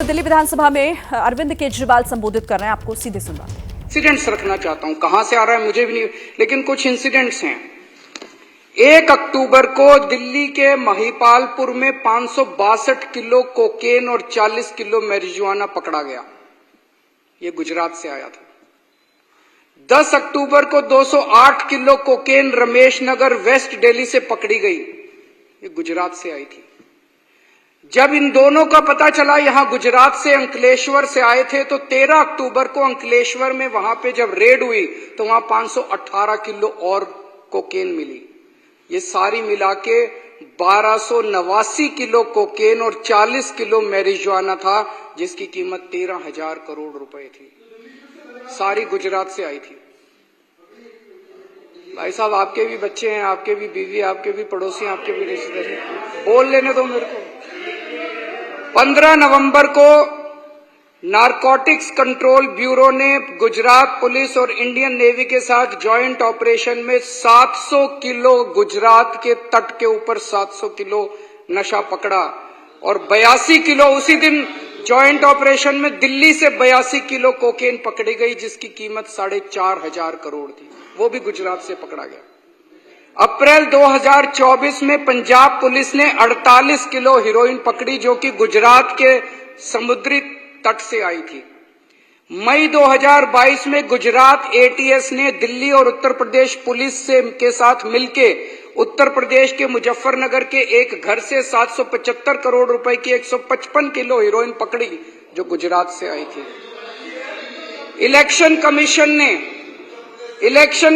दिल्ली विधानसभा में अरविंद केजरीवाल संबोधित कर रहे हैं, आपको सीधे सुनवाते हैं। इंसिडेंट्स रखना चाहता हूं, कहां से आ रहा है मुझे भी नहीं, लेकिन कुछ इंसिडेंट्स हैं। 1 अक्टूबर को दिल्ली के महिपालपुर में 562 किलो कोकेन और 40 किलो मैरिजुआना पकड़ा गया। ये गुजरात से आया था। 10 अक्टूबर को 208 kilo cocaine Ramesh Nagar waste Delhi से पकड़ी गई। ये गुजरात से आई थी। जब इन दोनों का पता चला यहां गुजरात से अंकलेश्वर से आए थे, तो 13 अक्टूबर को अंकलेश्वर में वहां पे जब रेड हुई तो वहां 518 किलो और कोकेन मिली। ये सारी मिला के 1289 किलो कोकेन और 40 किलो मैरिजुआना था, जिसकी कीमत 13,000 करोड़ रुपए थी। सारी गुजरात से आई थी। भाई साहब, आपके भी बच्चे हैं, आपके भी बीवी, आपके भी पड़ोसी, आपके भी रिश्तेदार, बोल लेने दो मेरे को। 15 नवंबर को नारकोटिक्स कंट्रोल ब्यूरो ने गुजरात पुलिस और इंडियन नेवी के साथ जॉइंट ऑपरेशन में 700 किलो गुजरात के तट के ऊपर 700 किलो नशा पकड़ा और 82 किलो उसी दिन जॉइंट ऑपरेशन में दिल्ली से 82 किलो कोकेन पकड़ी गई, जिसकी कीमत 4,500 करोड़ थी। वो भी गुजरात से पकड़ा गया। अप्रैल 2024 में पंजाब पुलिस ने 48 किलो हीरोइन पकड़ी, जो कि गुजरात के समुद्री तट से आई थी। मई 2022 में गुजरात एटीएस ने दिल्ली और उत्तर प्रदेश पुलिस के साथ मिलके उत्तर प्रदेश के मुजफ्फरनगर के एक घर से 775 करोड़ रुपए की 155 किलो हीरोइन पकड़ी, जो गुजरात से आई थी। इलेक्शन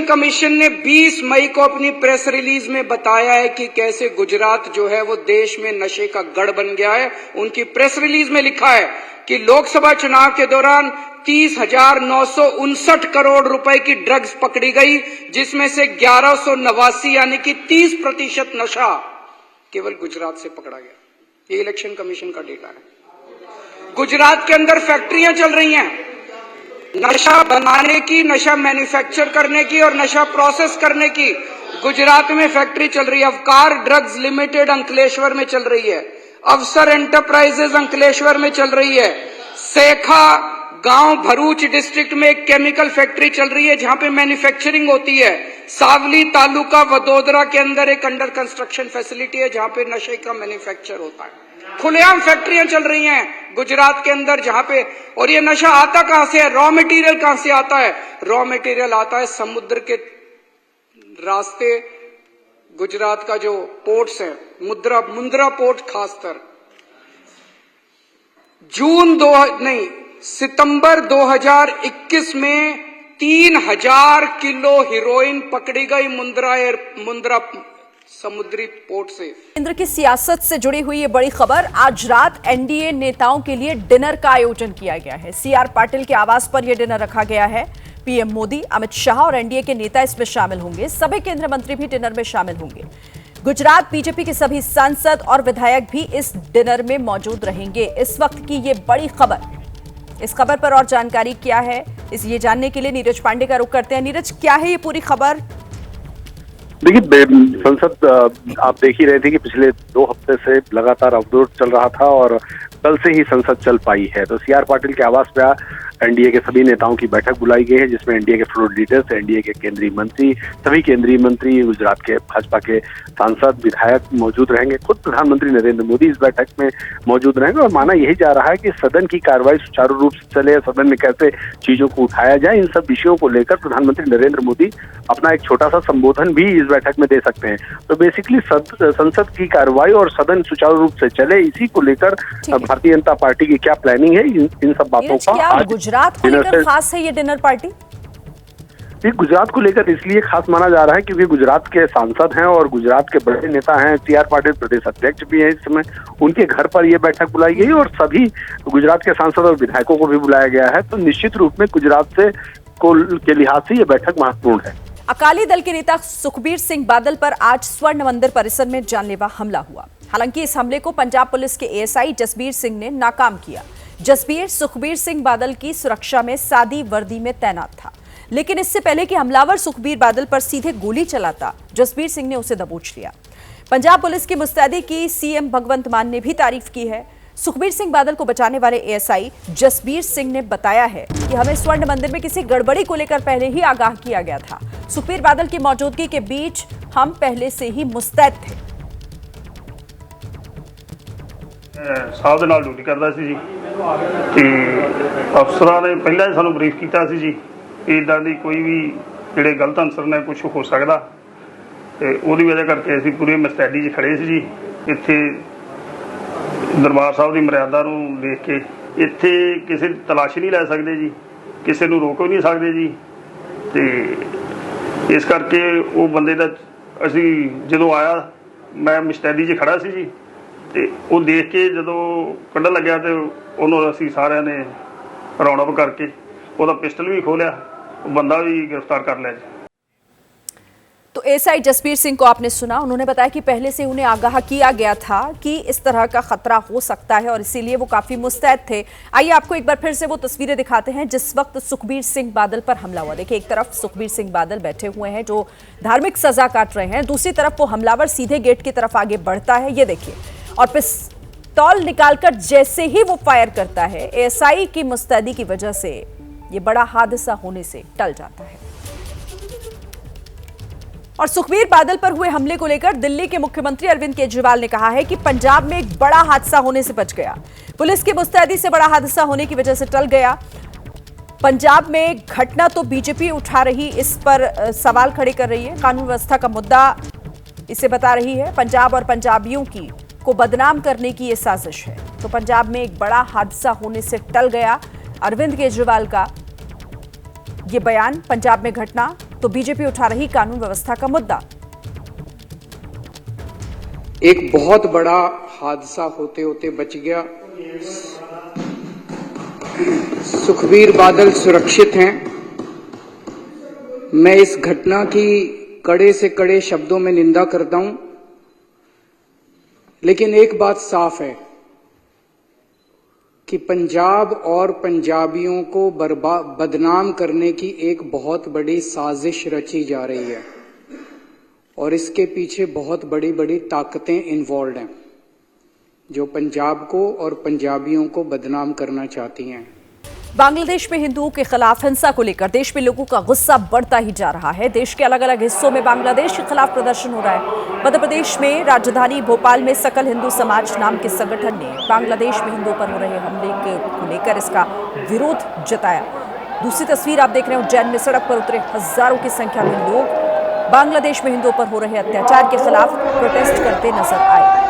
कमीशन ने 20 मई को अपनी प्रेस रिलीज में बताया है कि कैसे गुजरात जो है वो देश में नशे का गढ़ बन गया है। उनकी प्रेस रिलीज में लिखा है कि लोकसभा चुनाव के दौरान 30,959 करोड़ रुपए की ड्रग्स पकड़ी गई, जिसमें से 1189 यानी कि 30% नशा केवल गुजरात से पकड़ा गया। ये इलेक्शन कमीशन का डेटा है। गुजरात के अंदर फैक्ट्रियां चल रही हैं नशा बनाने की, नशा मैन्युफैक्चर करने की और नशा प्रोसेस करने की। गुजरात में फैक्ट्री चल रही है। अवकार ड्रग्स लिमिटेड अंकलेश्वर में चल रही है। अवसर एंटरप्राइजेज अंकलेश्वर में चल रही है। सेखा गांव भरूच डिस्ट्रिक्ट में एक केमिकल फैक्ट्री चल रही है, जहां पे मैन्युफैक्चरिंग होती है। सावली तालुका वडोदरा के अंदर एक अंडर कंस्ट्रक्शन फैसिलिटी है, जहां पे नशे का मैन्युफैक्चर होता है। खुलेआम फैक्ट्रियां चल रही हैं गुजरात के अंदर, जहां पे, और ये नशा आता कहां से है? रॉ मटेरियल कहां से आता है? रॉ मटेरियल आता है समुद्र के रास्ते। गुजरात का जो पोर्ट्स है, मुंद्रा पोर्ट खासकर, सितंबर 2021 में 3,000 किलो हीरोइन पकड़ी गई मुंद्रा समुद्री पोर्ट से। केंद्र की सियासत से जुड़ी हुई ये बड़ी खबर। आज रात एनडीए नेताओं के लिए डिनर का आयोजन किया गया है। सीआर पाटिल के आवास पर यह डिनर रखा गया है। पीएम मोदी, अमित शाह और एनडीए के नेता इसमें शामिल होंगे। सभी केंद्रीय मंत्री भी डिनर में शामिल होंगे। गुजरात बीजेपी के सभी सांसद और विधायक भी इस डिनर में मौजूद रहेंगे। इस वक्त की ये बड़ी खबर। इस खबर पर और जानकारी क्या है, ये जानने के लिए नीरज पांडे का रुख करते हैं। नीरज, क्या है ये पूरी खबर? देखिए, संसद आप देख ही रहे थे कि पिछले 2 हफ्ते से लगातार अवरोध चल रहा था और कल से ही संसद चल पाई है। तो सीआर पाटिल के आवास पर एनडीए के सभी नेताओं की बैठक बुलाई गई है, जिसमें एनडीए के फ्लोर लीडर्स, एनडीए के केंद्रीय मंत्री, सभी केंद्रीय मंत्री, गुजरात के भाजपा के सांसद, विधायक मौजूद रहेंगे। खुद प्रधानमंत्री नरेंद्र मोदी इस बैठक में मौजूद रहेंगे और माना यही जा रहा है कि सदन की कार्रवाई सुचारू रूप से चले, सदन में कैसे चीजों को उठाया जाए, इन सब विषयों को लेकर प्रधानमंत्री नरेंद्र मोदी अपना एक छोटा सा संबोधन भी इस बैठक में दे सकते हैं। तो बेसिकली संसद की कार्रवाई और सदन सुचारू रूप से चले, इसी को लेकर भारतीय जनता पार्टी की क्या प्लानिंग है, इन सब बातों का आज गुजरात को लेकर खास है ये डिनर पार्टी। गुजरात को लेकर इसलिए खास माना जा रहा है क्योंकि गुजरात के सांसद हैं और गुजरात के बड़े नेता हैं। सीआर पाटिल प्रदेश अध्यक्ष भी हैं इस समय। उनके घर पर यह बैठक बुलाई गई और सभी गुजरात के सांसद और विधायकों को भी बुलाया गया है। तो निश्चित रूप में गुजरात के लिहाज से यह बैठक महत्वपूर्ण है। अकाली दल के नेता सुखबीर सिंह बादल पर आज स्वर्ण मंदिर परिसर में जानलेवा हमला हुआ। हालांकि इस हमले को पंजाब पुलिस के एएसआई जसबीर सिंह ने नाकाम किया। जसबीर सुखबीर सिंह बादल की सुरक्षा में सादी वर्दी में तैनात था, लेकिन इससे पहले कि हमलावर सुखबीर बादल पर सीधे गोली चलाता, जसबीर सिंह ने उसे दबोच लिया। पंजाब पुलिस की मुस्तैदी की सीएम भगवंत मान ने भी तारीफ की है। सुखबीर सिंह बादल को बचाने वाले एएसआई जसबीर सिंह ने बताया है कि हमें स्वर्ण मंदिर में किसी गड़बड़ी को लेकर पहले ही आगाह किया गया था। सुखबीर बादल की मौजूदगी के बीच हम पहले से ही मुस्तैद थे। साहब ਦੇ ਨਾਲ ਡਿਊਟੀ ਕਰਦਾ ਸੀ ਜੀ ਤੇ ਅਫਸਰਾਂ ਨੇ ਪਹਿਲਾਂ ਹੀ ਸਾਨੂੰ ਬਰੀਫ ਕੀਤਾ ਸੀ ਜੀ ਇਦਾਂ ਦੀ ਕੋਈ ਵੀ ਜਿਹੜੇ ਗਲਤ ਅਨਸਰ ਨੇ ਕੁਝ ਹੋ ਸਕਦਾ ਤੇ ਉਹਦੀ ਵਜ੍ਹਾ ਕਰਕੇ ਅਸੀਂ ਪੂਰੀ ਮਸਤੈਦੀ 'ਚ ਖੜੇ ਸੀ ਜੀ। ਇੱਥੇ ਦਰਬਾਰ ਸਾਹਿਬ ਦੀ ਮਰਿਆਦਾ ਨੂੰ ਦੇਖ ਕੇ ਇੱਥੇ ਕਿਸੇ ਦੀ ਤਲਾਸ਼ੀ ਨਹੀਂ ਲੈ ਸਕਦੇ ਜੀ, ਕਿਸੇ ਨੂੰ ਰੋਕ ਵੀ ਨਹੀਂ ਸਕਦੇ ਜੀ ਤੇ ਇਸ ਕਰਕੇ ਉਹ ਬੰਦੇ ਦਾ ਅਸੀਂ ਜਦੋਂ ਆਇਆ ਮੈਂ ਮਸਤੈਦੀ 'ਚ ਖੜਾ ਸੀ ਜੀ ਤੇ ਉਹ ਦੇਖ ਕੇ ਜਦੋਂ ਕੱਢਣ ਲੱਗਿਆ ਤੇ ਉਹਨੂੰ ਅਸੀਂ ਸਾਰਿਆਂ ਨੇ ਰਾਉਂਡ ਅਪ ਕਰਕੇ ਉਹਦਾ ਪਿਸਟਲ भी खोलिया, बंदा भी गिरफ्तार कर लिया। तो एएसआई जसबीर सिंह को आपने सुना, उन्होंने बताया कि पहले से उन्हें आगाह किया गया था कि इस तरह का खतरा हो सकता है और इसीलिए वो काफी मुस्तैद थे। आइए आपको एक बार फिर से वो तस्वीरें दिखाते हैं जिस वक्त सुखबीर सिंह बादल पर हमला हुआ। देखिए, एक तरफ सुखबीर सिंह बादल बैठे हुए हैं जो धार्मिक सजा काट रहे हैं, दूसरी तरफ वो हमलावर सीधे गेट की तरफ आगे बढ़ता है, ये देखिए, और पिस्तौल निकालकर जैसे ही वो फायर करता है, एएसआई की मुस्तैदी की वजह से ये बड़ा हादसा होने से टल जाता है। और सुखबीर बादल पर हुए हमले को लेकर दिल्ली के मुख्यमंत्री अरविंद केजरीवाल ने कहा है कि पंजाब में एक बड़ा हादसा होने से बच गया, पुलिस की मुस्तैदी से बड़ा हादसा होने की वजह से टल गया। पंजाब में घटना तो बीजेपी उठा रही, इस पर सवाल खड़े कर रही है, कानून व्यवस्था का मुद्दा इसे बता रही है, पंजाब और पंजाबियों की को बदनाम करने की ये साजिश है। तो पंजाब में एक बड़ा हादसा होने से टल गया अरविंद केजरीवाल का ये बयान। पंजाब में घटना तो बीजेपी उठा रही, कानून व्यवस्था का मुद्दा। एक बहुत बड़ा हादसा होते होते बच गया। सुखबीर बादल सुरक्षित हैं। मैं इस घटना की कड़े से कड़े शब्दों में निंदा करता हूं, लेकिन एक बात साफ है कि पंजाब और पंजाबियों को बदनाम करने की एक बहुत बड़ी साजिश रची जा रही है और इसके पीछे बहुत बड़ी बड़ी ताकतें इन्वॉल्व हैं जो पंजाब को और पंजाबियों को बदनाम करना चाहती हैं। बांग्लादेश में हिंदुओं के खिलाफ हिंसा को लेकर देश में लोगों का गुस्सा बढ़ता ही जा रहा है। देश के अलग अलग हिस्सों में बांग्लादेश के खिलाफ प्रदर्शन हो रहा है। मध्य प्रदेश में राजधानी भोपाल में सकल हिंदू समाज नाम के संगठन ने बांग्लादेश में हिंदुओं पर हो रहे हमले को लेकर इसका विरोध जताया। दूसरी तस्वीर आप देख रहे हैं, उज्जैन में सड़क पर उतरे हजारों की संख्या में लोग बांग्लादेश में हिंदुओं पर हो रहे अत्याचार के खिलाफ प्रोटेस्ट करते नजर आए।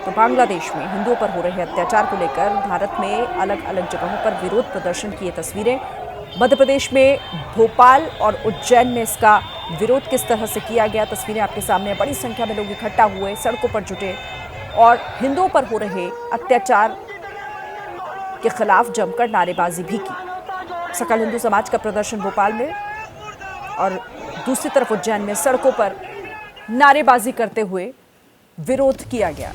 तो बांग्लादेश में हिंदुओं पर हो रहे अत्याचार को लेकर भारत में अलग अलग जगहों पर विरोध प्रदर्शन की ये तस्वीरें। मध्य प्रदेश में भोपाल और उज्जैन में इसका विरोध किस तरह से किया गया, तस्वीरें आपके सामने। बड़ी संख्या में लोग इकट्ठा हुए, सड़कों पर जुटे और हिंदुओं पर हो रहे अत्याचार के खिलाफ जमकर नारेबाजी भी की। सकल हिंदू समाज का प्रदर्शन भोपाल में और दूसरी तरफ उज्जैन में सड़कों पर नारेबाजी करते हुए विरोध किया गया।